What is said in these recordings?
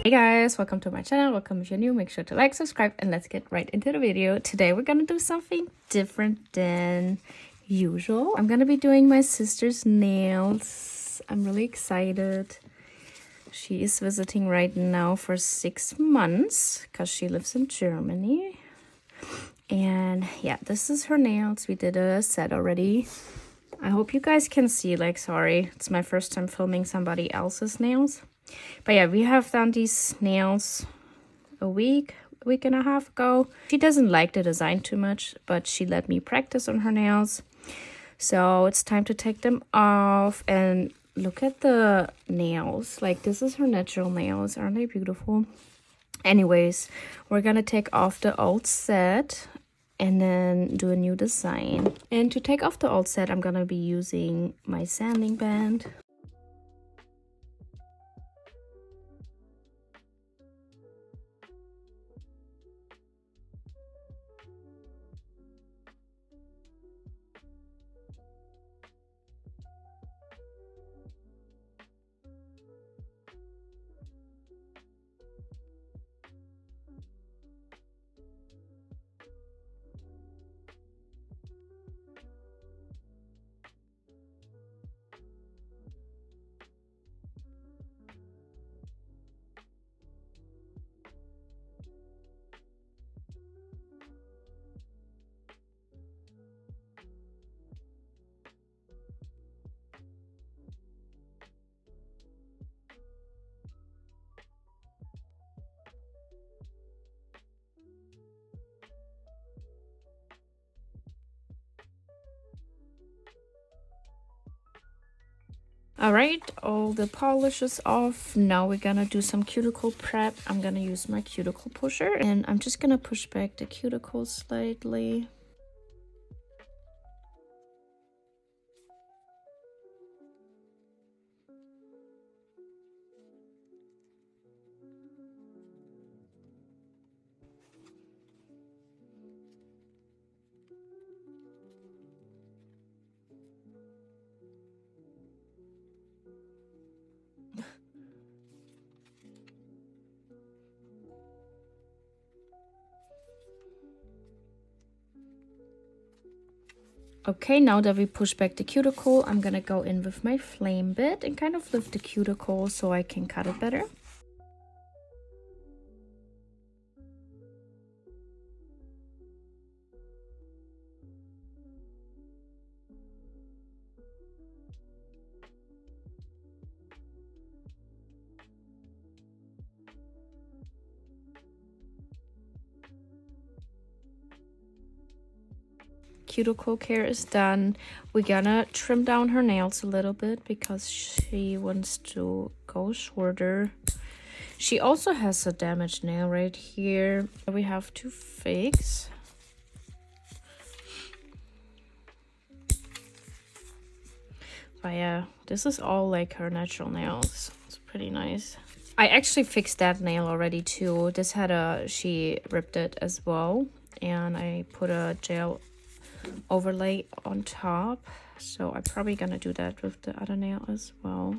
Hey guys, welcome to my channel. Welcome if you're new. Make sure to like, subscribe, and let's get right into the video. Today we're gonna do something different than usual. I'm gonna be doing my sister's nails. I'm really excited. She is visiting right now for 6 months because she lives in Germany. And yeah, this is her nails. We did a set already. I hope you guys can see, like, sorry, it's my first time filming somebody else's nails. But yeah, we have done these nails a week and a half ago. She doesn't like the design too much, but she let me practice on her nails. So it's time to take them off and look at the nails. Like, this is her natural nails. Aren't they beautiful? Anyways, we're gonna take off the old set and then do a new design. And to take off the old set, I'm gonna be using my sanding band. Alright, all the polish is off. Now we're gonna do some cuticle prep. I'm gonna use my cuticle pusher and I'm just gonna push back the cuticles slightly. Okay, now that we push back the cuticle, I'm gonna go in with my flame bit and kind of lift the cuticle so I can cut it better. Cuticle care is done. We're gonna trim down her nails a little bit because she wants to go shorter. She also has a damaged nail right here. We have to fix. But yeah, this is all like her natural nails. It's pretty nice. I actually fixed that nail already too. This had she ripped it as well. And I put a gel overlay on top. So I'm probably gonna do that with the other nail as well.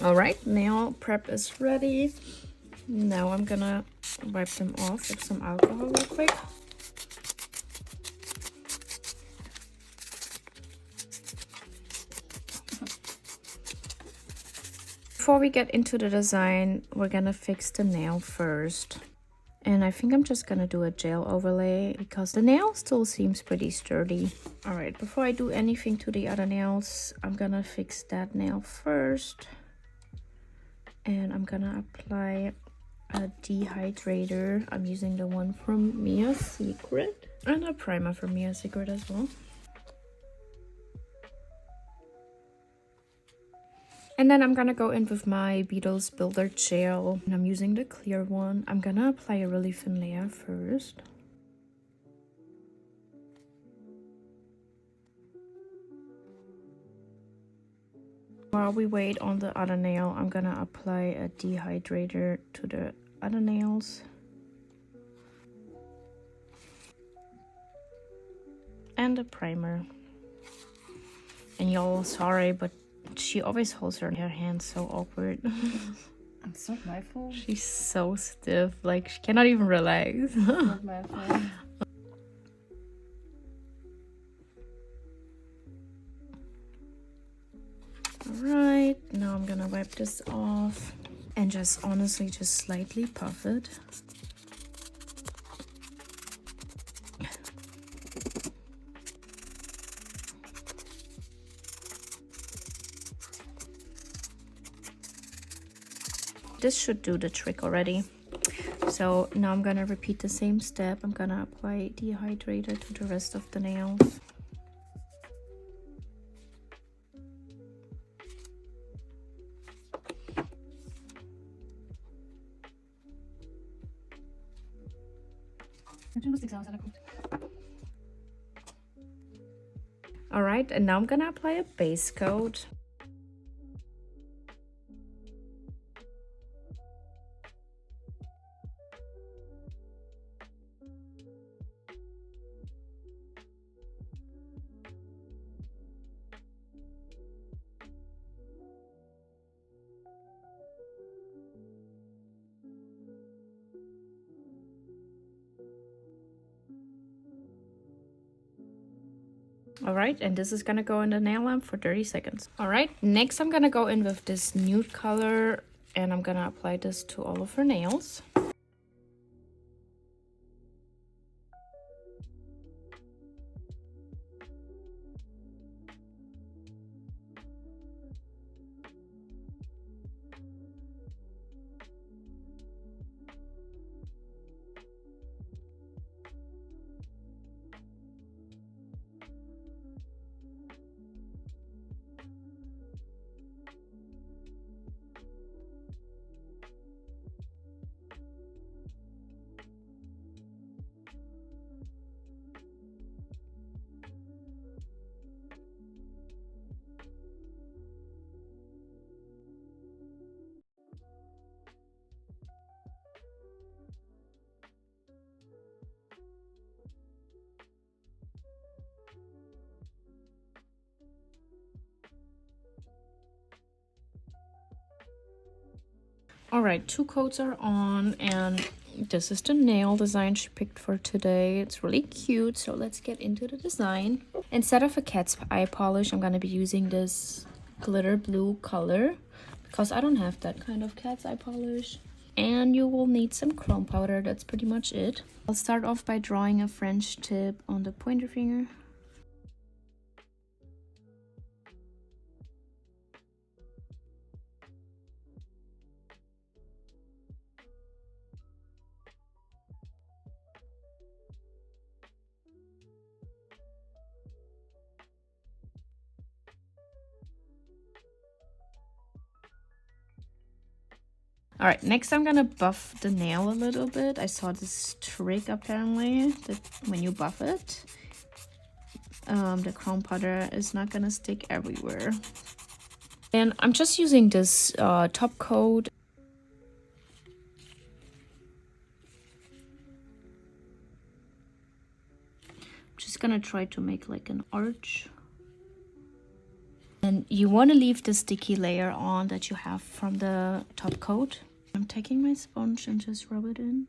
All right, nail prep is ready. Now I'm gonna wipe them off with some alcohol real quick. Before we get into the design, we're gonna fix the nail first. And I think I'm just gonna do a gel overlay because the nail still seems pretty sturdy. All right, before I do anything to the other nails, I'm gonna fix that nail first. And I'm gonna apply a dehydrator. I'm using the one from Mia's Secret and a primer from Mia's Secret as well. And then I'm gonna go in with my Beetles Builder Gel, and I'm using the clear one. I'm gonna apply a really thin layer first. While we wait on the other nail, I'm gonna apply a dehydrator to the other nails. And a primer. And y'all, sorry, but she always holds her hand so awkward. It's not my fault. She's so stiff, like she cannot even relax. It's not my fault. Alright, now I'm gonna wipe this off and just honestly just slightly puff it. This should do the trick already. So now I'm gonna repeat the same step. I'm gonna apply dehydrator to the rest of the nails. Alright, and now I'm gonna apply a base coat. All right, and this is gonna go in the nail lamp for 30 seconds. All right, next I'm gonna go in with this nude color and I'm gonna apply this to all of her nails. All right, 2 coats are on and this is the nail design she picked for today. It's really cute, so let's get into the design. Instead of a cat's eye polish, I'm gonna be using this glitter blue color because I don't have that kind of cat's eye polish. And you will need some chrome powder, that's pretty much it. I'll start off by drawing a French tip on the pointer finger. All right, next I'm gonna buff the nail a little bit. I saw this trick apparently that when you buff it, the chrome powder is not gonna stick everywhere. And I'm just using this top coat. I'm just gonna try to make like an arch. And you want to leave the sticky layer on that you have from the top coat. I'm taking my sponge and just rub it in.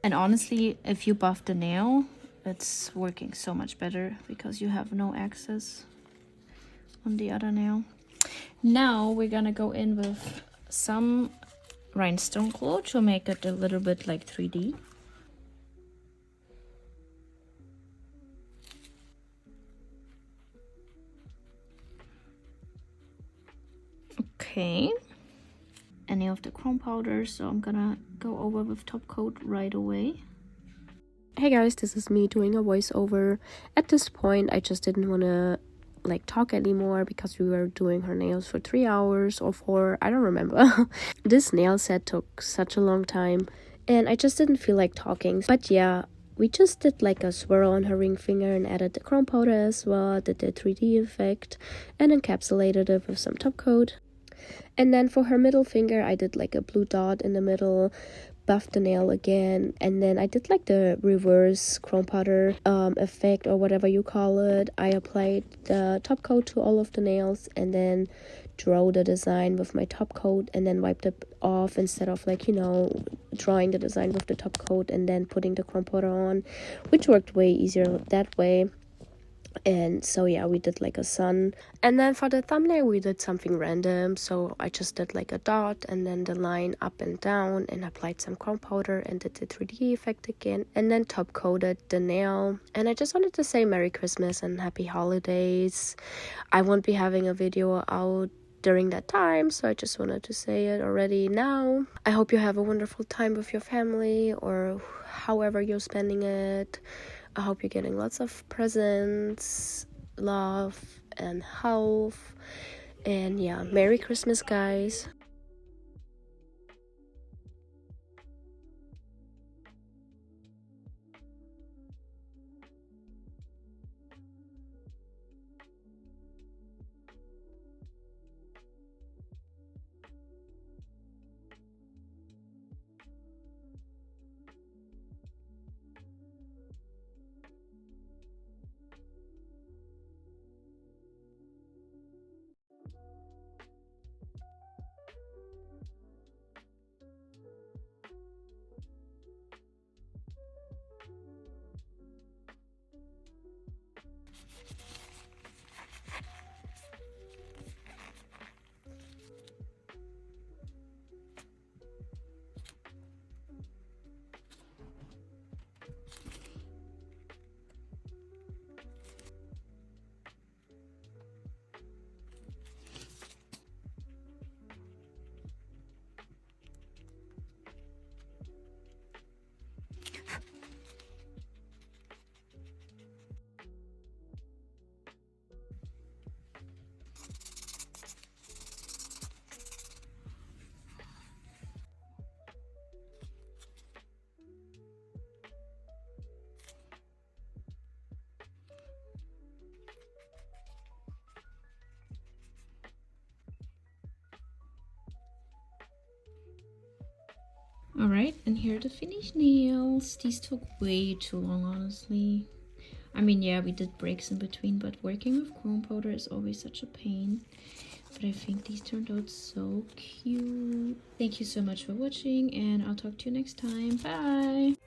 And honestly, if you buff the nail, it's working so much better because you have no excess on the other nail. Now we're gonna go in with some rhinestone glue to make it a little bit like 3D. Okay. Any of the chrome powder, so I'm gonna go over with top coat right away. Hey guys, this is me doing a voiceover. At this point, I just didn't want to like talk anymore because we were doing her nails for 3 hours or 4, I don't remember. This nail set took such a long time and I just didn't feel like talking. But yeah, we just did like a swirl on her ring finger and added the chrome powder as well, did the 3D effect and encapsulated it with some top coat. And then for her middle finger, I did like a blue dot in the middle, buffed the nail again, and then I did like the reverse chrome powder effect or whatever you call it. I applied the top coat to all of the nails and then drew the design with my top coat and then wiped it off instead of like, you know, drawing the design with the top coat and then putting the chrome powder on, which worked way easier that way. And so yeah, we did like a sun, and then for the thumbnail we did something random. So I just did like a dot and then the line up and down and applied some chrome powder and did the 3D effect again and then top coated the nail. And I just wanted to say Merry Christmas and Happy Holidays. I won't be having a video out during that time, so I just wanted to say it already now. I hope you have a wonderful time with your family or however you're spending it. I hope you're getting lots of presents, love, and health. And yeah, Merry Christmas, guys. Alright, and here are the finished nails. These took way too long, honestly. I mean, yeah, we did breaks in between, but working with chrome powder is always such a pain. But I think these turned out so cute. Thank you so much for watching, and I'll talk to you next time. Bye!